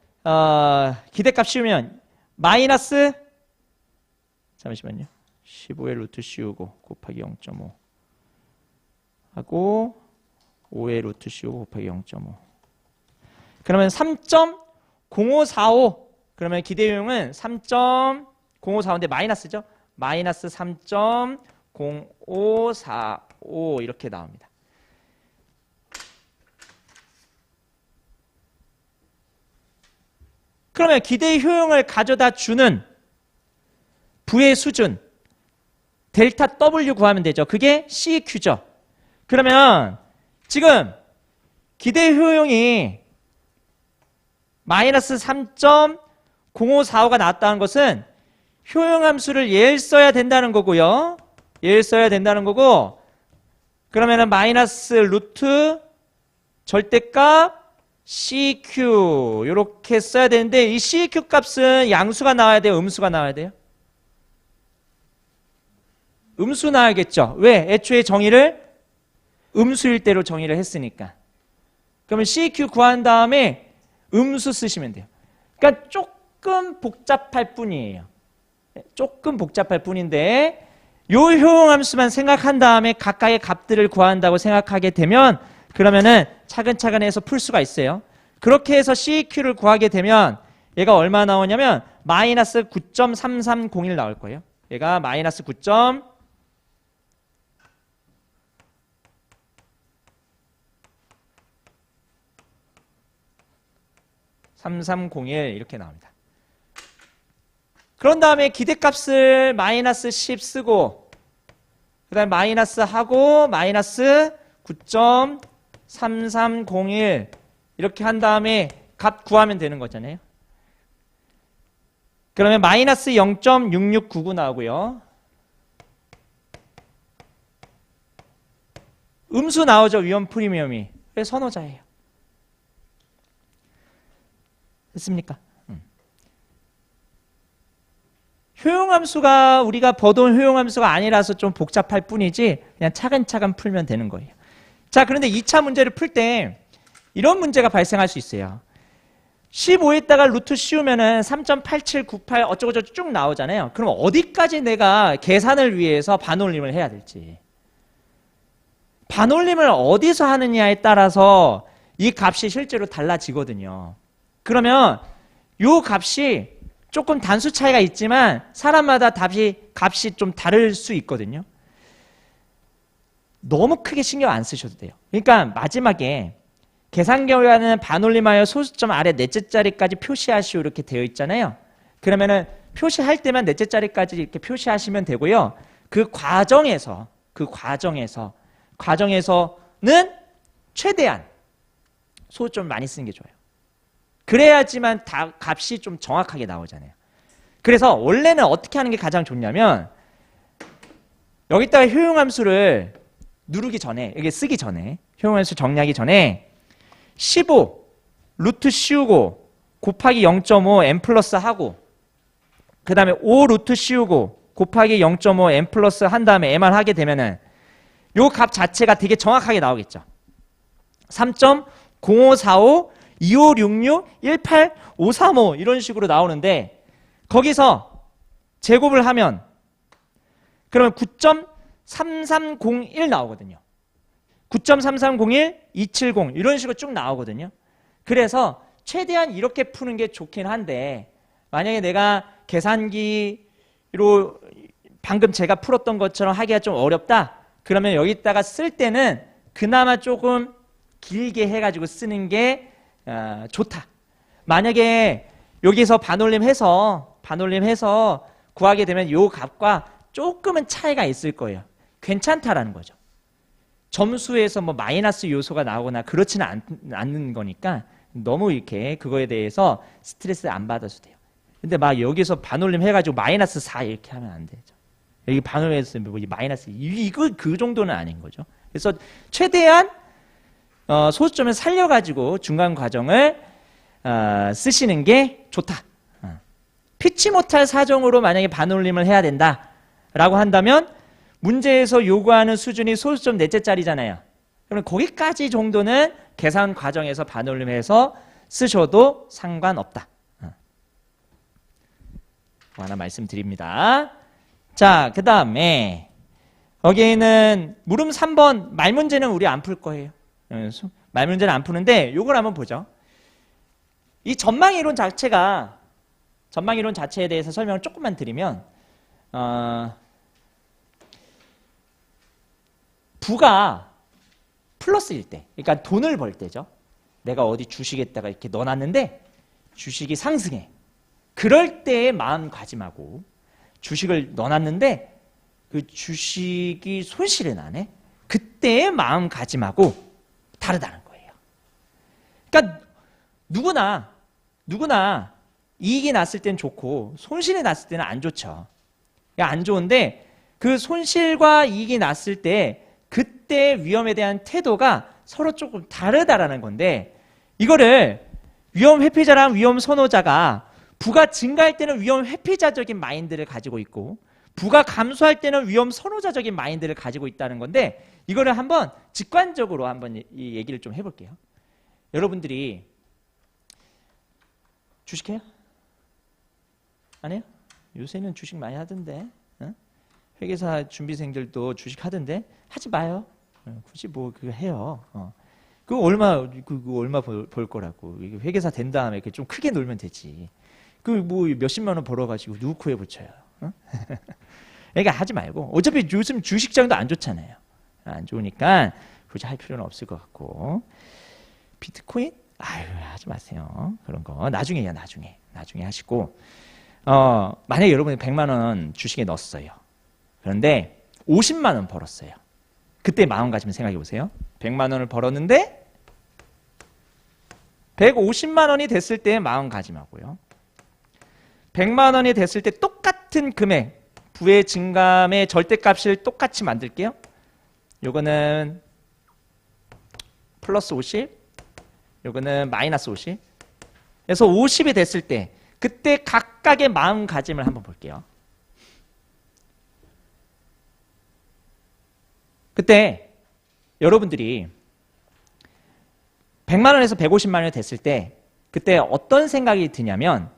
기대값 씌우면 마이너스, 잠시만요, 15의 루트 씌우고 곱하기 0.5 하고 5의 루트 씌우고 곱하기 0.5 그러면 3.0545, 그러면 기대효용은 3.0545인데 마이너스죠. 마이너스 3.0545 이렇게 나옵니다. 그러면 기대 효용을 가져다 주는 부의 수준 델타 W 구하면 되죠. 그게 CQ죠. 그러면 지금 기대 효용이 마이너스 3.0545가 나왔다는 것은 효용함수를 얘를 써야 된다는 거고요. 얘를 써야 된다는 거고, 그러면은 마이너스 루트 절대값 CQ 이렇게 써야 되는데, 이 CQ 값은 양수가 나와야 돼요? 음수가 나와야 돼요? 음수 나와야겠죠. 왜? 애초에 정의를 음수일 대로 정의를 했으니까. 그러면 CQ 구한 다음에 음수 쓰시면 돼요. 그러니까 조금 복잡할 뿐이에요. 조금 복잡할 뿐인데 요 효용함수만 생각한 다음에 각각의 값들을 구한다고 생각하게 되면 그러면은 차근차근 해서 풀 수가 있어요. 그렇게 해서 CQ를 구하게 되면 얘가 얼마 나오냐면 마이너스 9.3301 나올 거예요. 얘가 마이너스 9.3301 이렇게 나옵니다. 그런 다음에 기대값을 마이너스 10 쓰고 그 다음에 마이너스 하고 마이너스 9.3301 이렇게 한 다음에 값 구하면 되는 거잖아요. 그러면 마이너스 0.6699 나오고요. 음수 나오죠. 위험 프리미엄이. 왜 선호자예요? 됐습니까? 효용함수가 우리가 보던 효용함수가 아니라서 좀 복잡할 뿐이지 그냥 차근차근 풀면 되는 거예요. 자, 그런데 2차 문제를 풀 때 이런 문제가 발생할 수 있어요. 15에다가 루트 씌우면은 3.8798 어쩌고저쩌고 쭉 나오잖아요. 그럼 어디까지 내가 계산을 위해서 반올림을 해야 될지. 반올림을 어디서 하느냐에 따라서 이 값이 실제로 달라지거든요. 그러면 이 값이 조금 단수 차이가 있지만 사람마다 값이 좀 다를 수 있거든요. 너무 크게 신경 안 쓰셔도 돼요. 그러니까 마지막에 계산 결과는 반올림하여 소수점 아래 넷째 자리까지 표시하시오 이렇게 되어 있잖아요. 그러면은 표시할 때만 넷째 자리까지 이렇게 표시하시면 되고요. 그 과정에서는 최대한 소수점을 많이 쓰는 게 좋아요. 그래야지만 다 값이 좀 정확하게 나오잖아요. 그래서 원래는 어떻게 하는 게 가장 좋냐면 여기다가 효용함수를 누르기 전에, 이게 쓰기 전에, 효용함수 정리하기 전에 15 루트 씌우고 곱하기 0.5 n 플러스 하고 그 다음에 5 루트 씌우고 곱하기 0.5 n 플러스 한 다음에 mr 하게 되면은 요 값 자체가 되게 정확하게 나오겠죠. 3.0545 2566 18535 이런 식으로 나오는데 거기서 제곱을 하면 그러면 9.3301 나오거든요. 9.3301 270 이런 식으로 쭉 나오거든요. 그래서 최대한 이렇게 푸는 게 좋긴 한데 만약에 내가 계산기로 방금 제가 풀었던 것처럼 하기가 좀 어렵다 그러면 여기다가 쓸 때는 그나마 조금 길게 해가지고 쓰는 게 좋다. 만약에 여기서 반올림해서 구하게 되면 요 값과 조금은 차이가 있을 거예요. 괜찮다라는 거죠. 점수에서 뭐 마이너스 요소가 나오거나 그렇지는 않는 거니까 너무 이렇게 그거에 대해서 스트레스 안 받아도 돼요. 근데 막 여기서 반올림 해가지고 마이너스 4 이렇게 하면 안 되죠. 여기 반올림해서 뭐 마이너스 이거 그 정도는 아닌 거죠. 그래서 최대한 소수점을 살려가지고 중간 과정을 쓰시는 게 좋다. 피치 못할 사정으로 만약에 반올림을 해야 된다라고 한다면 문제에서 요구하는 수준이 소수점 넷째짜리잖아요. 그러면 거기까지 정도는 계산 과정에서 반올림해서 쓰셔도 상관없다. 하나 말씀드립니다. 자, 그 다음에 여기에는 물음 3번 말문제는 우리 안 풀 거예요. 말문제는 안 푸는데 요걸 한번 보죠. 이 전망이론 자체에 대해서 설명을 조금만 드리면 부가 플러스일 때, 그러니까 돈을 벌 때죠. 내가 어디 주식에다가 이렇게 넣어놨는데 주식이 상승해. 그럴 때의 마음가짐하고 주식을 넣어놨는데 그 주식이 손실이 나네. 그때의 마음가짐하고 다르다는 거예요. 그러니까 누구나 이익이 났을 땐 좋고 손실이 났을 때는 안 좋죠. 안 좋은데 그 손실과 이익이 났을 때 그때 위험에 대한 태도가 서로 조금 다르다라는 건데, 이거를 위험 회피자랑 위험 선호자가 부가 증가할 때는 위험 회피자적인 마인드를 가지고 있고 부가 감소할 때는 위험 선호자적인 마인드를 가지고 있다는 건데, 이거를 한번 직관적으로 한번 이 얘기를 좀 해볼게요. 여러분들이 주식해요? 안 해요? 요새는 주식 많이 하던데. 회계사 준비생들도 주식 하던데 하지 마요. 굳이 뭐 그거 해요. 그거 얼마 벌 거라고. 회계사 된 다음에 좀 크게 놀면 되지. 그 뭐 몇십만 원 벌어가지고 누구 코에 붙여요. 그러니까 하지 말고. 어차피 요즘 주식장도 안 좋잖아요. 안 좋으니까 굳이 할 필요는 없을 것 같고. 비트코인? 아유, 하지 마세요. 그런 거 나중에 해요. 나중에 하시고. 만약에 여러분이 100만 원 주식에 넣었어요. 그런데 50만 원 벌었어요. 그때 마음가짐 생각해 보세요. 100만 원을 벌었는데 150만 원이 됐을 때의 마음가짐하고요. 100만 원이 됐을 때 똑같은 금액, 부의 증감의 절대값을 똑같이 만들게요. 요거는 플러스 50, 요거는 마이너스 50. 그래서 50이 됐을 때 그때 각각의 마음가짐을 한번 볼게요. 그때 여러분들이 100만 원에서 150만 원이 됐을 때 그때 어떤 생각이 드냐면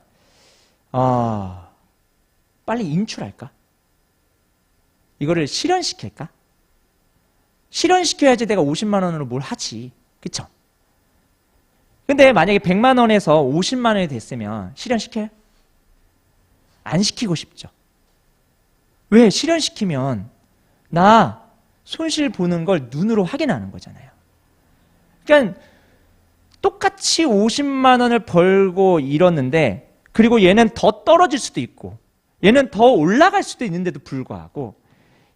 빨리 인출할까? 이거를 실현시킬까? 실현시켜야지 내가 50만 원으로 뭘 하지. 그쵸? 근데 만약에 100만 원에서 50만 원이 됐으면 실현시켜요? 안 시키고 싶죠. 왜? 실현시키면 나 손실 보는 걸 눈으로 확인하는 거잖아요. 그러니까 똑같이 50만 원을 벌고 잃었는데, 그리고 얘는 더 떨어질 수도 있고 얘는 더 올라갈 수도 있는데도 불구하고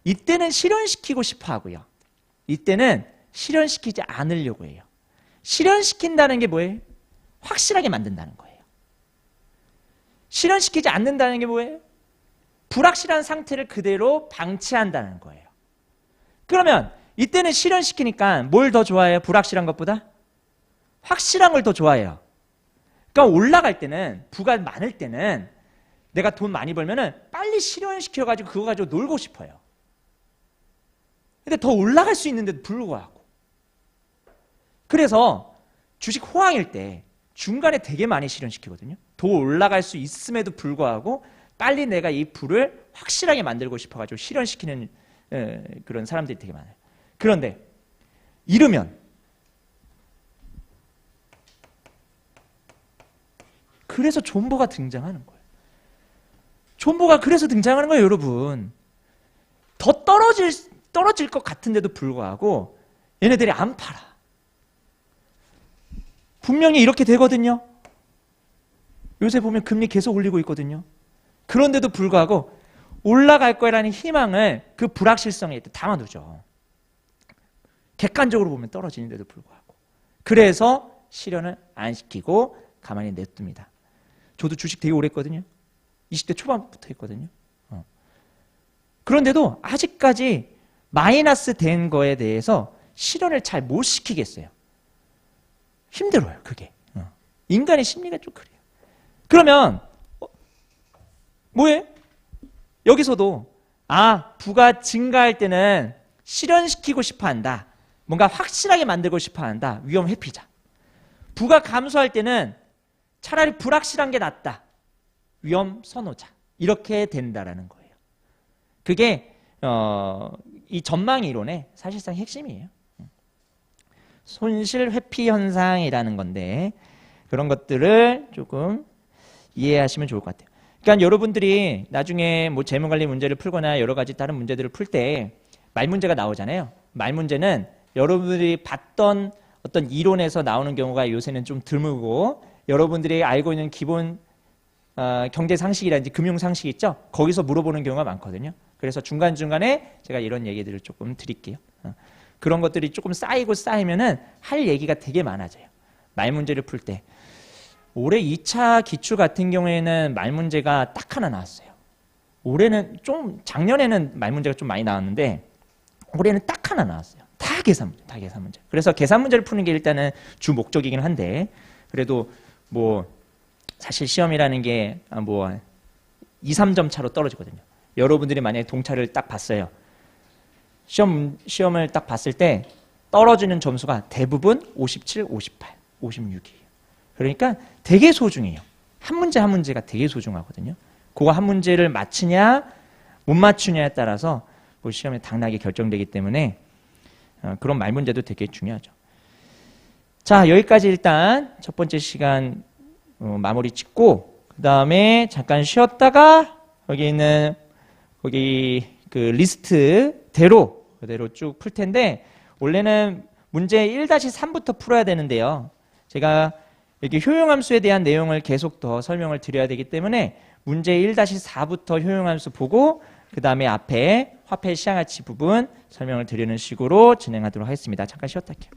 이때는 실현시키고 싶어 하고요. 이때는 실현시키지 않으려고 해요. 실현시킨다는 게 뭐예요? 확실하게 만든다는 거예요. 실현시키지 않는다는 게 뭐예요? 불확실한 상태를 그대로 방치한다는 거예요. 그러면 이때는 실현시키니까 뭘 더 좋아해요? 불확실한 것보다? 확실한 걸 더 좋아해요. 그러니까 올라갈 때는, 부가 많을 때는 내가 돈 많이 벌면은 빨리 실현시켜가지고 그거 가지고 놀고 싶어요. 근데 더 올라갈 수 있는데도 불구하고. 그래서 주식 호황일 때 중간에 되게 많이 실현시키거든요. 더 올라갈 수 있음에도 불구하고 빨리 내가 이 부를 확실하게 만들고 싶어가지고 실현시키는 그런 사람들이 되게 많아요. 그런데 이러면 그래서 존버가 등장하는 거예요. 존버가 그래서 등장하는 거예요, 여러분. 더 떨어질 것 같은데도 불구하고 얘네들이 안 팔아. 분명히 이렇게 되거든요. 요새 보면 금리 계속 올리고 있거든요. 그런데도 불구하고 올라갈 거라는 희망을 그 불확실성에 담아두죠. 객관적으로 보면 떨어지는데도 불구하고. 그래서 실현을 안 시키고 가만히 냅둡니다. 저도 주식 되게 오래 했거든요. 20대 초반부터 했거든요. 그런데도 아직까지 마이너스 된 거에 대해서 실현을 잘 못 시키겠어요. 힘들어요, 그게. 인간의 심리가 좀 그래요. 그러면 뭐해? 여기서도 부가 증가할 때는 실현시키고 싶어 한다. 뭔가 확실하게 만들고 싶어 한다. 위험 회피자. 부가 감소할 때는 차라리 불확실한 게 낫다. 위험 선호자. 이렇게 된다라는 거예요. 그게 이 전망 이론의 사실상 핵심이에요. 손실 회피 현상이라는 건데 그런 것들을 조금 이해하시면 좋을 것 같아요. 그러니까 여러분들이 나중에 뭐 재무관리 문제를 풀거나 여러 가지 다른 문제들을 풀 때 말 문제가 나오잖아요. 말 문제는 여러분들이 봤던 어떤 이론에서 나오는 경우가 요새는 좀 드물고 여러분들이 알고 있는 기본 경제 상식이라든지 금융 상식 있죠? 거기서 물어보는 경우가 많거든요. 그래서 중간중간에 제가 이런 얘기들을 조금 드릴게요. 그런 것들이 조금 쌓이면은 할 얘기가 되게 많아져요. 말 문제를 풀 때. 올해 2차 기출 같은 경우에는 말 문제가 딱 하나 나왔어요. 올해는 작년에는 말 문제가 좀 많이 나왔는데 올해는 딱 하나 나왔어요. 다 계산 문제. 그래서 계산 문제를 푸는 게 일단은 주 목적이긴 한데 그래도 뭐 사실 시험이라는 게 뭐 2, 3점 차로 떨어지거든요. 여러분들이 만약에 동차를 딱 봤어요. 시험을 딱 봤을 때 떨어지는 점수가 대부분 57, 58, 56이에요. 그러니까 되게 소중해요. 한 문제 한 문제가 되게 소중하거든요. 그거 한 문제를 맞추냐 못 맞추냐에 따라서 그 시험의 당락이 결정되기 때문에 그런 말 문제도 되게 중요하죠. 자, 여기까지 일단 첫 번째 시간 마무리 짓고 그 다음에 잠깐 쉬었다가 여기 있는 거기 그 리스트대로 그대로 쭉 풀 텐데 원래는 문제 1-3부터 풀어야 되는데요. 제가 이렇게 효용함수에 대한 내용을 계속 더 설명을 드려야 되기 때문에 문제 1-4부터 효용함수 보고 그 다음에 앞에 화폐 시장가치 부분 설명을 드리는 식으로 진행하도록 하겠습니다. 잠깐 쉬었다 할게요.